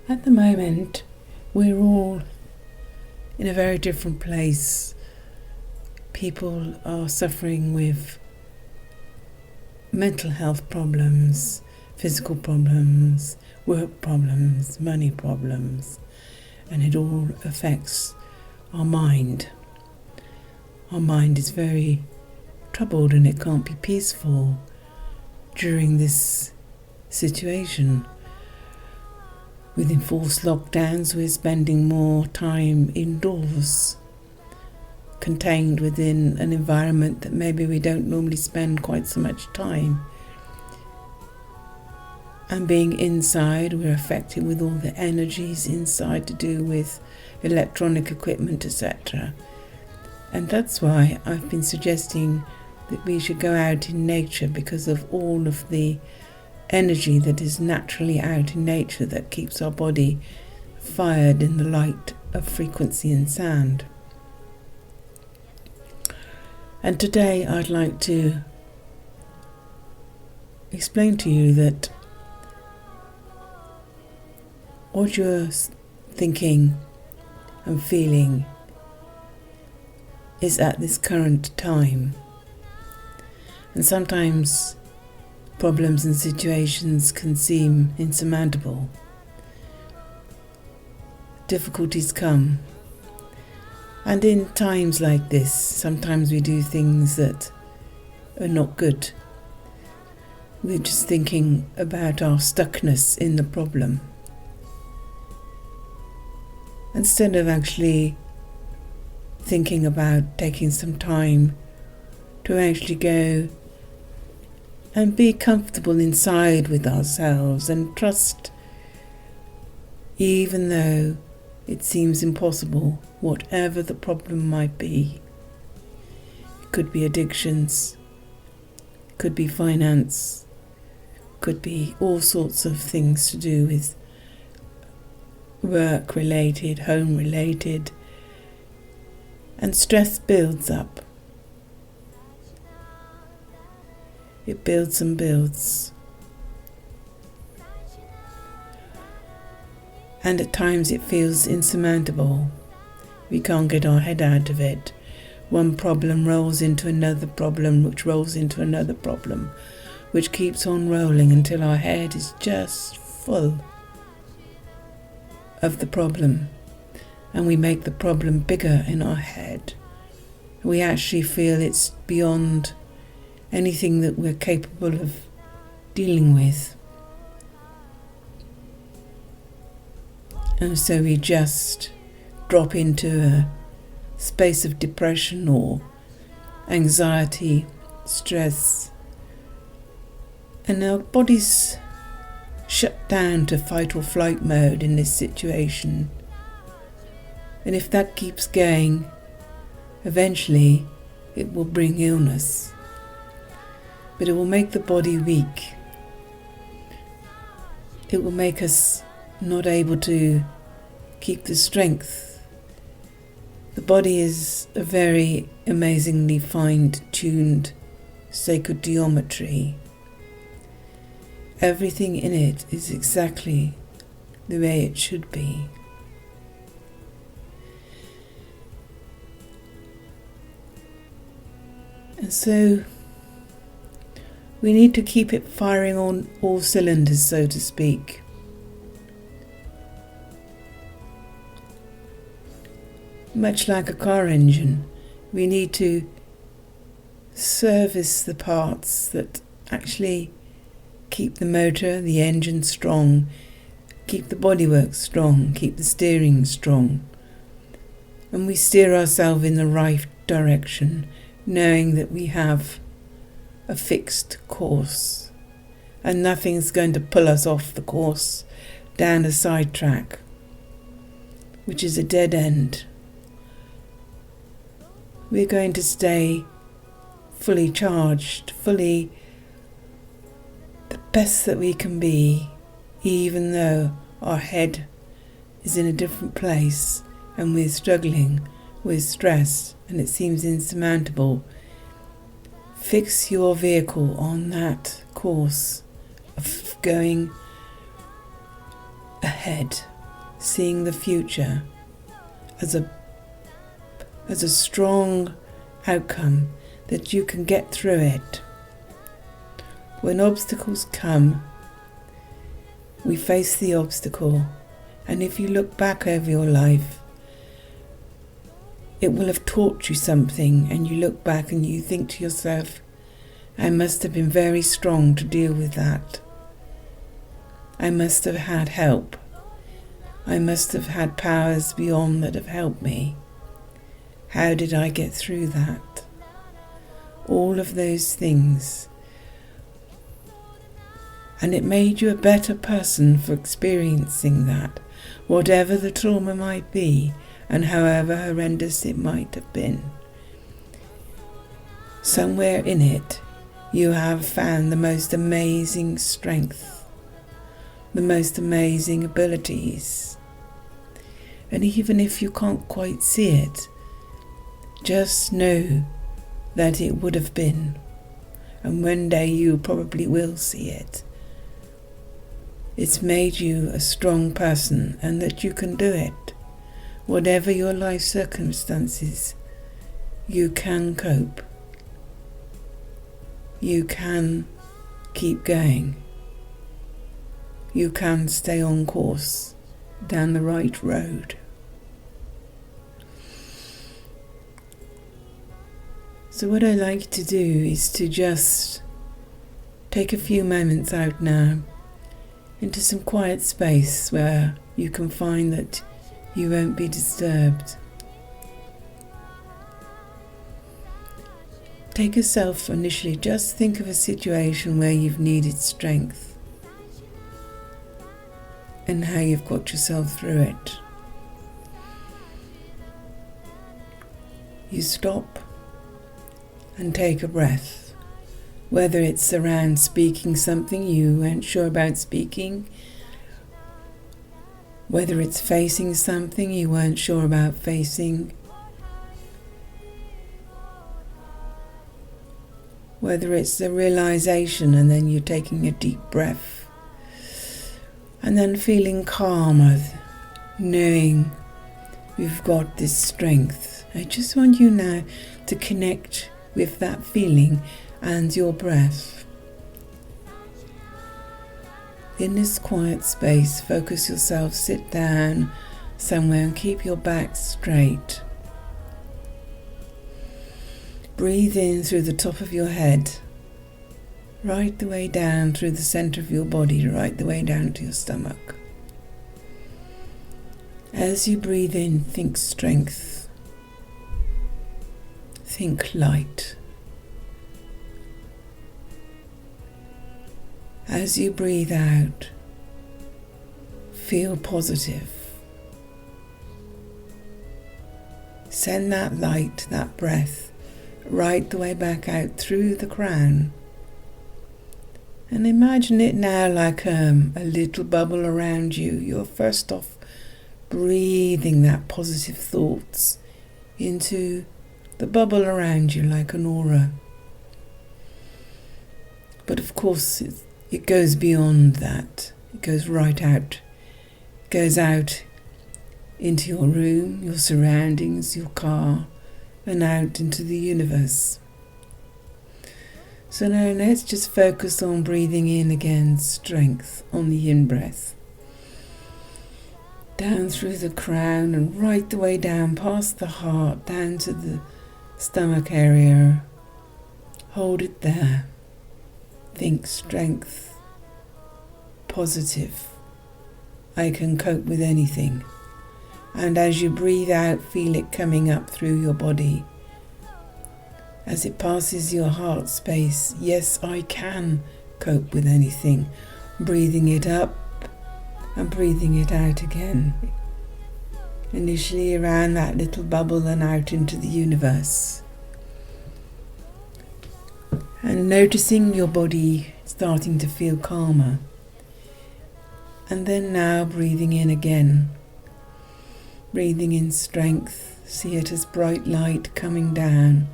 At the moment, we're all in a very different place. People are suffering with mental health problems, physical problems, work problems, money problems, and it all affects our mind. Our mind is very troubled and it can't be peaceful during this situation. With enforced lockdowns, we're spending more time indoors, contained within an environment that maybe we don't normally spend quite so much time. And being inside, we're affected with all the energies inside to do with electronic equipment, etc. And that's why I've been suggesting that we should go out in nature, because of all of the energy that is naturally out in nature that keeps our body fired in the light of frequency and sound. And today I'd like to explain to you that what you're thinking and feeling is at this current time. And sometimes problems and situations can seem insurmountable. Difficulties come. And in times like this, sometimes we do things that are not good. We're just thinking about our stuckness in the problem, instead of actually thinking about taking some time to actually go and be comfortable inside with ourselves and trust, even though it seems impossible, whatever the problem might be. It could be addictions, could be finance, could be all sorts of things to do with work related, home related, and stress builds up. It builds and builds. And at times it feels insurmountable. We can't get our head out of it. One problem rolls into another problem, which rolls into another problem, which keeps on rolling until our head is just full of the problem. And we make the problem bigger in our head. We actually feel it's beyond anything that we're capable of dealing with. And so we just drop into a space of depression or anxiety, stress, and our body's shut down to fight or flight mode in this situation. And if that keeps going, eventually it will bring illness. But it will make the body weak. It will make us not able to keep the strength. The body is a very amazingly fine-tuned sacred geometry. Everything in it is exactly the way it should be. And so we need to keep it firing on all cylinders, so to speak. Much like a car engine, we need to service the parts that actually keep the motor, the engine strong, keep the bodywork strong, keep the steering strong. And we steer ourselves in the right direction, knowing that we have a fixed course and nothing's going to pull us off the course down a side track, which is a dead end. We're going to stay fully charged, fully the best that we can be, even though our head is in a different place and we're struggling with stress and it seems insurmountable. Fix your vehicle on that course of going ahead seeing the future as a strong outcome, that you can get through it. When obstacles come, we face the obstacle, and if you look back over your life, it will have taught you something, and you look back and you think to yourself, I must have been very strong to deal with that. I must have had help. I must have had powers beyond that have helped me. How did I get through that? All of those things. And it made you a better person for experiencing that, whatever the trauma might be, and however horrendous it might have been. Somewhere in it, you have found the most amazing strength, the most amazing abilities. And even if you can't quite see it, just know that it would have been, and one day you probably will see it. It's made you a strong person, and that you can do it. Whatever your life circumstances, you can cope. You can keep going. You can stay on course, down the right road. So what I like to do is to just take a few moments out now into some quiet space where you can find that you won't be disturbed. Take yourself initially, just think of a situation where you've needed strength and how you've got yourself through it. You stop and take a breath, whether it's around speaking something you weren't sure about speaking, whether it's facing something you weren't sure about facing, whether it's the realization and then you're taking a deep breath and then feeling calmer, knowing you've got this strength. I just want you now to connect with that feeling and your breath. In this quiet space, focus yourself, sit down somewhere and keep your back straight. Breathe in through the top of your head, right the way down through the center of your body, right the way down to your stomach. As you breathe in, think strength. Think light. As you breathe out, feel positive. Send that light, that breath, right the way back out through the crown. And imagine it now like a little bubble around you. You're first off breathing that positive thoughts into the bubble around you like an aura. But of course it goes beyond that. It goes right out. It goes out into your room, your surroundings, your car, and out into the universe. So now let's just focus on breathing in again, strength on the in-breath. Down through the crown and right the way down past the heart, down to the stomach area. Hold it there. Think strength, positive. I can cope with anything. And as you breathe out, feel it coming up through your body. As it passes your heart space, yes, I can cope with anything. Breathing it up and breathing it out again. Initially around that little bubble and out into the universe. And noticing your body starting to feel calmer. And then now breathing in again. Breathing in strength, see it as bright light coming down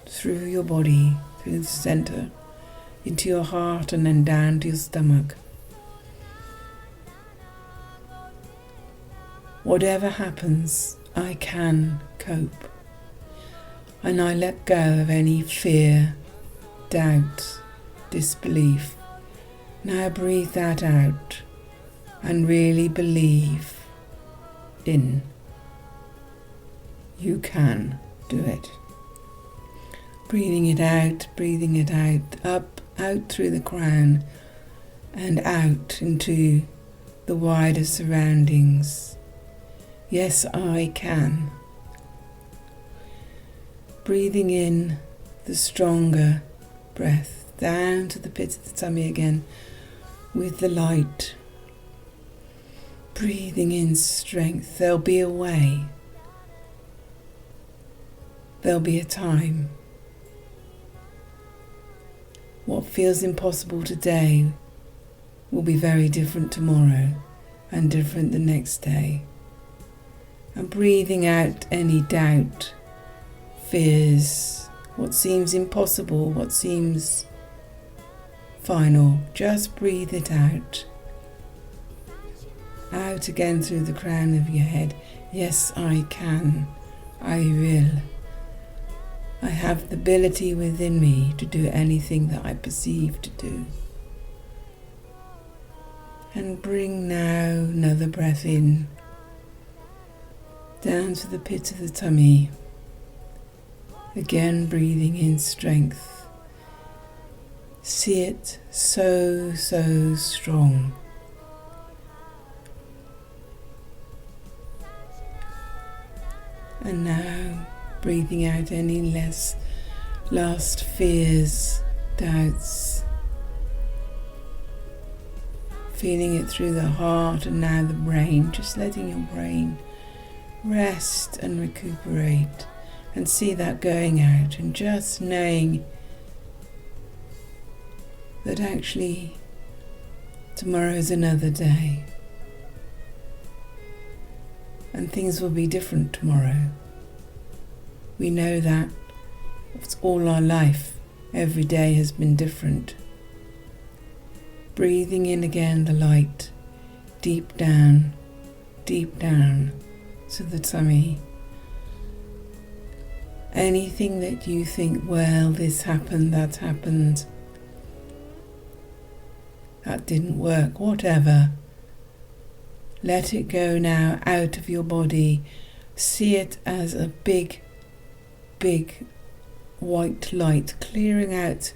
through your body, through the center, into your heart and then down to your stomach. Whatever happens, I can cope. And I let go of any fear, doubt, disbelief. Now breathe that out and really believe in. You can do it. Breathing it out, up, out through the crown and out into the wider surroundings. Yes, I can. Breathing in the stronger breath down to the pit of the tummy again with the light. Breathing in strength. There'll be a way. There'll be a time. What feels impossible today will be very different tomorrow and different the next day. And breathing out any doubt, fears, what seems impossible, what seems final. Just breathe it out. Out again through the crown of your head. Yes, I can. I will. I have the ability within me to do anything that I perceive to do. And bring now another breath in, down to the pit of the tummy. Again breathing in strength. See it so strong. And now breathing out any last fears, doubts. Feeling it through the heart and now the brain. Just letting your brain rest and recuperate. And see that going out. And just knowing that actually tomorrow is another day. And things will be different tomorrow. We know that it's all our life. Every day has been different. Breathing in again the light, deep down to the tummy. Anything that you think, well, this happened, that happened, that didn't work, whatever. Let it go now out of your body. See it as a big white light clearing out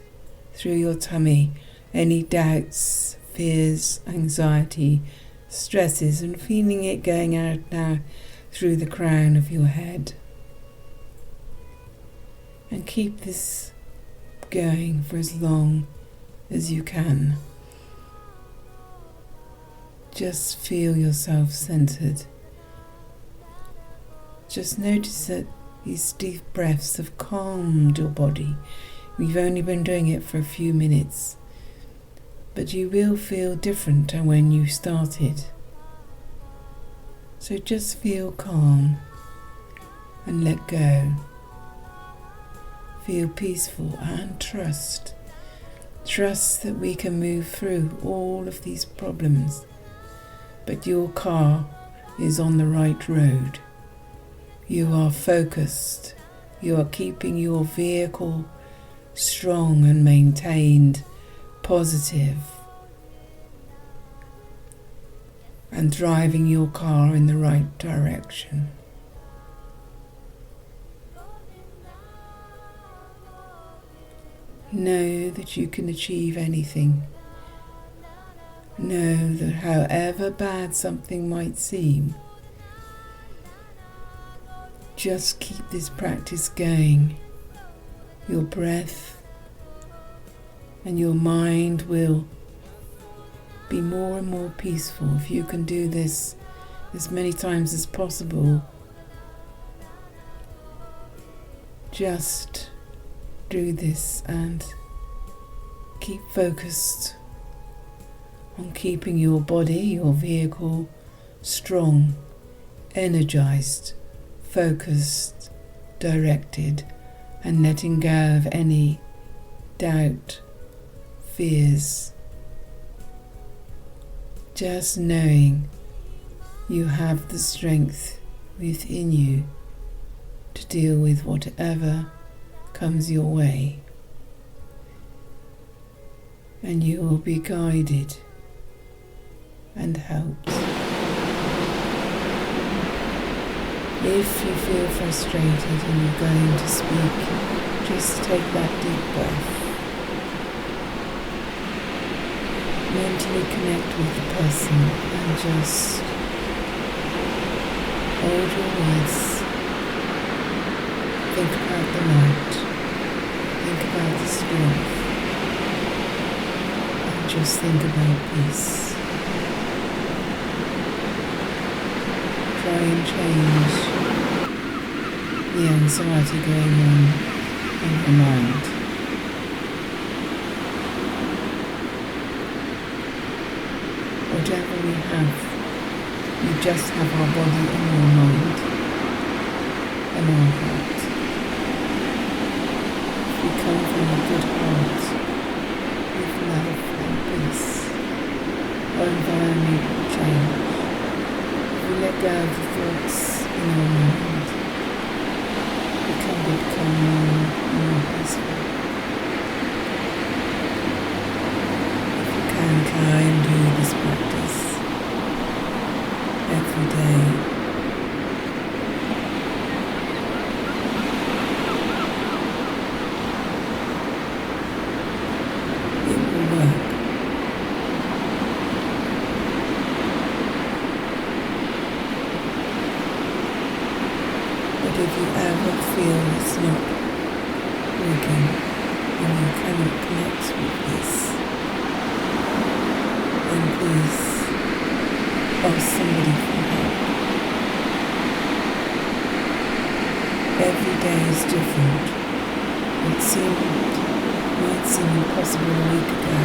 through your tummy. Any doubts, fears, anxiety, stresses, and feeling it going out now through the crown of your head. And keep this going for as long as you can. Just feel yourself centered. Just notice that these deep breaths have calmed your body. We've only been doing it for a few minutes, but you will feel different than when you started. So just feel calm and let go. Feel peaceful and trust. Trust that we can move through all of these problems, but your car is on the right road. You are focused. You are keeping your vehicle strong and maintained, positive, and driving your car in the right direction. Know that you can achieve anything. Know that however bad something might seem, just keep this practice going. Your breath and your mind will be more and more peaceful. If you can do this as many times as possible, just do this and keep focused on keeping your body, your vehicle, strong, energized, focused, directed, and letting go of any doubt, fears. Just knowing You have the strength within you to deal with whatever comes your way, and you will be guided and helped. If you feel frustrated and you're going to speak, just take that deep breath. Mentally connect with the person and just hold your words. Think about the light. Think about the strength. And just think about peace. Try and change the anxiety going on in your mind. Whatever we have, we just have our body and our mind and our heart. If we come from a good heart, with love and peace, our environment will change. If we let go of the thoughts in our mind, we can become more peaceful. If we can try and do this practice every day, it will work. But if you ever feel it's not working and you cannot connect with this, then please ask somebody for help. Every day is different. What might seem impossible a week ago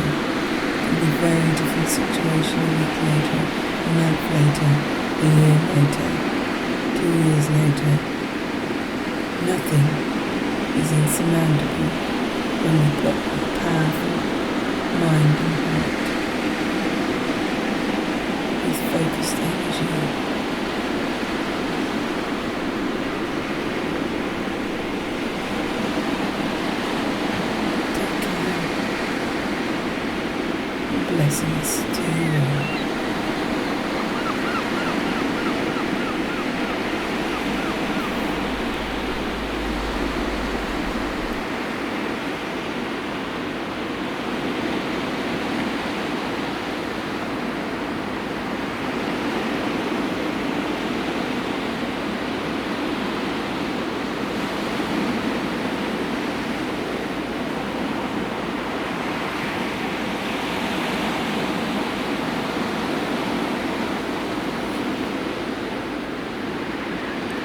can be a very different situation a week later, a month later, a year later, 2 years later. Nothing is insurmountable when we put a powerful mind and heart with focused energy. Take care. Blessings to you all.